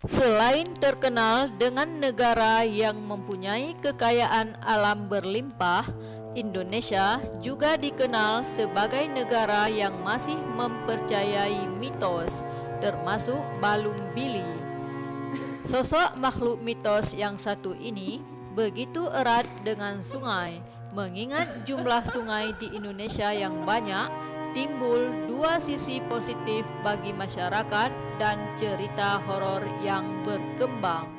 Selain terkenal dengan negara yang mempunyai kekayaan alam berlimpah, Indonesia juga dikenal sebagai negara yang masih mempercayai mitos, termasuk balung bili. Sosok makhluk mitos yang satu ini begitu erat dengan sungai, mengingat jumlah sungai di Indonesia yang banyak, timbul dua sisi positif bagi masyarakat dan cerita horor yang berkembang.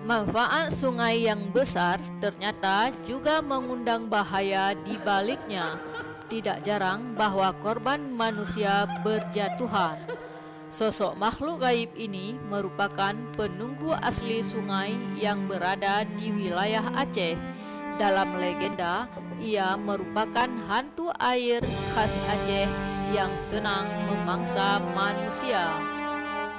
Manfaat sungai yang besar ternyata juga mengundang bahaya di baliknya. Tidak jarang bahwa korban manusia berjatuhan. Sosok makhluk gaib ini merupakan penunggu asli sungai yang berada di wilayah Aceh. Dalam legenda, ia merupakan hantu air khas Aceh yang senang memangsa manusia.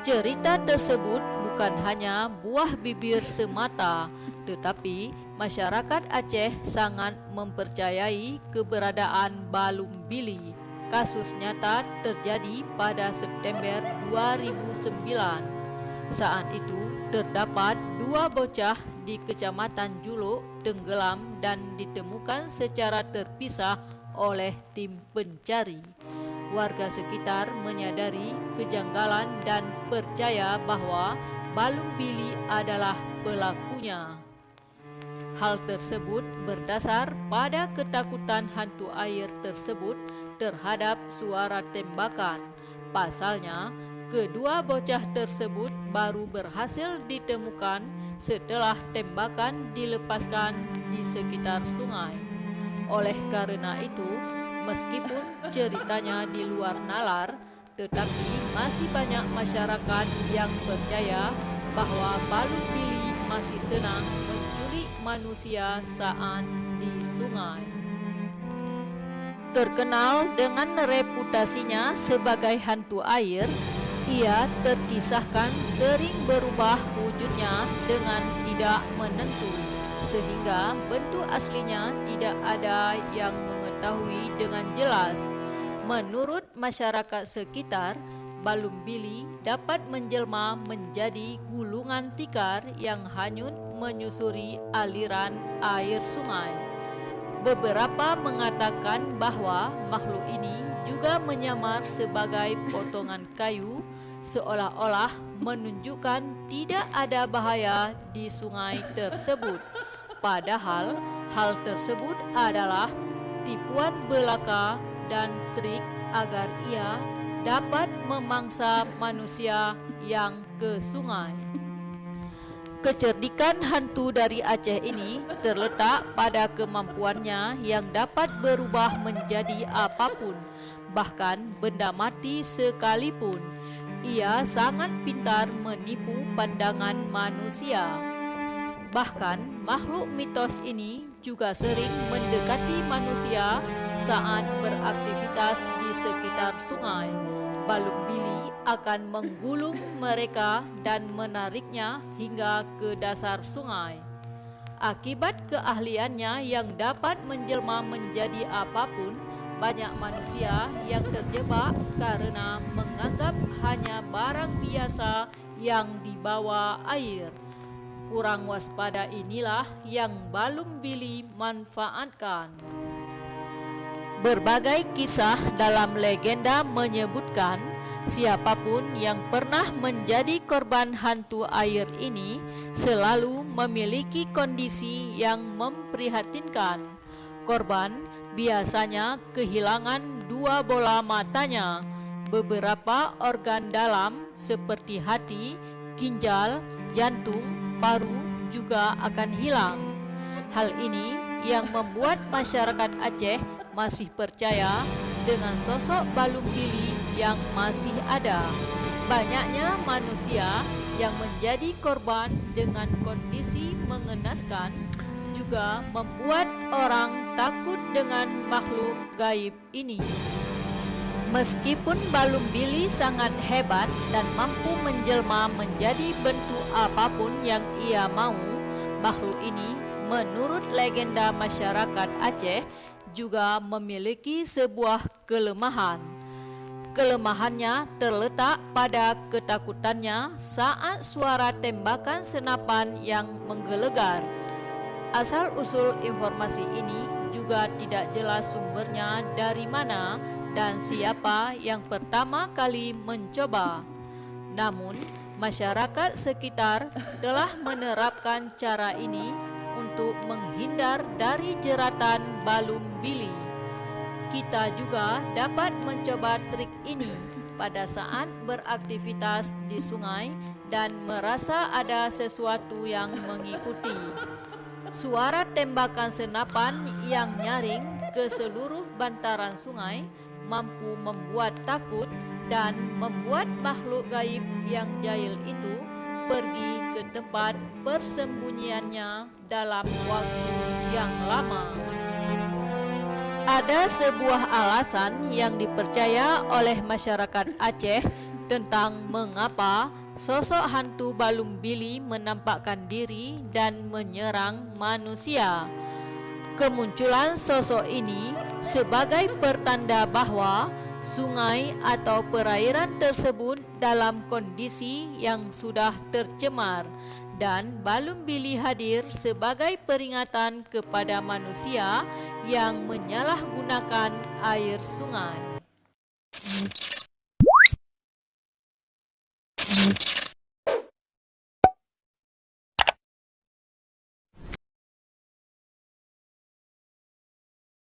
Cerita tersebut bukan hanya buah bibir semata, tetapi masyarakat Aceh sangat mempercayai keberadaan balung bili. Kasus nyata terjadi pada September 2009. Saat itu terdapat dua bocah di Kecamatan Juluk tenggelam dan ditemukan secara terpisah oleh tim pencari. Warga sekitar menyadari kejanggalan dan percaya bahwa balung bili adalah pelakunya. Hal tersebut berdasar pada ketakutan hantu air tersebut terhadap suara tembakan. Pasalnya, kedua bocah tersebut baru berhasil ditemukan setelah tembakan dilepaskan di sekitar sungai. Oleh karena itu, meskipun ceritanya di luar nalar, tetapi masih banyak masyarakat yang percaya bahwa balung bili masih senang menculik manusia saat di sungai. Terkenal dengan reputasinya sebagai hantu air, ia terkisahkan sering berubah wujudnya dengan tidak menentu, sehingga bentuk aslinya tidak ada yang mengetahui dengan jelas. Menurut masyarakat sekitar, balung bili dapat menjelma menjadi gulungan tikar yang hanyut menyusuri aliran air sungai. Beberapa mengatakan bahwa makhluk ini juga menyamar sebagai potongan kayu, seolah-olah menunjukkan tidak ada bahaya di sungai tersebut. Padahal hal tersebut adalah tipuan belaka dan trik agar ia dapat memangsa manusia yang ke sungai. Kecerdikan hantu dari Aceh ini terletak pada kemampuannya yang dapat berubah menjadi apapun, bahkan benda mati sekalipun. Ia sangat pintar menipu pandangan manusia. Bahkan makhluk mitos ini juga sering mendekati manusia saat beraktivitas di sekitar sungai. Balung bili akan menggulung mereka dan menariknya hingga ke dasar sungai. Akibat keahliannya yang dapat menjelma menjadi apapun, banyak manusia yang terjebak karena menganggap hanya barang biasa yang dibawa air. Kurang waspada inilah yang balung bili manfaatkan. Berbagai kisah dalam legenda menyebutkan siapapun yang pernah menjadi korban hantu air ini selalu memiliki kondisi yang memprihatinkan. Korban biasanya kehilangan dua bola matanya, beberapa organ dalam seperti hati, ginjal, jantung, paru juga akan hilang. Hal ini yang membuat masyarakat Aceh masih percaya dengan sosok balung bili yang masih ada. Banyaknya manusia yang menjadi korban dengan kondisi mengenaskan juga membuat orang takut dengan makhluk gaib ini. Meskipun balung bili sangat hebat dan mampu menjelma menjadi bentuk apapun yang ia mau, makhluk ini menurut legenda masyarakat Aceh juga memiliki sebuah kelemahan. Kelemahannya terletak pada ketakutannya saat suara tembakan senapan yang menggelegar. Asal-usul informasi ini juga tidak jelas sumbernya dari mana dan siapa yang pertama kali mencoba. Namun, masyarakat sekitar telah menerapkan cara ini untuk menghindar dari jeratan balung bili. Kita juga dapat mencoba trik ini pada saat beraktivitas di sungai dan merasa ada sesuatu yang mengikuti. Suara tembakan senapan yang nyaring ke seluruh bantaran sungai mampu membuat takut dan membuat makhluk gaib yang jahil itu pergi ke tempat persembunyiannya dalam waktu yang lama. Ada sebuah alasan yang dipercaya oleh masyarakat Aceh tentang mengapa sosok hantu balung bili menampakkan diri dan menyerang manusia. Kemunculan sosok ini sebagai pertanda bahwa sungai atau perairan tersebut dalam kondisi yang sudah tercemar, dan balung bili hadir sebagai peringatan kepada manusia yang menyalahgunakan air sungai.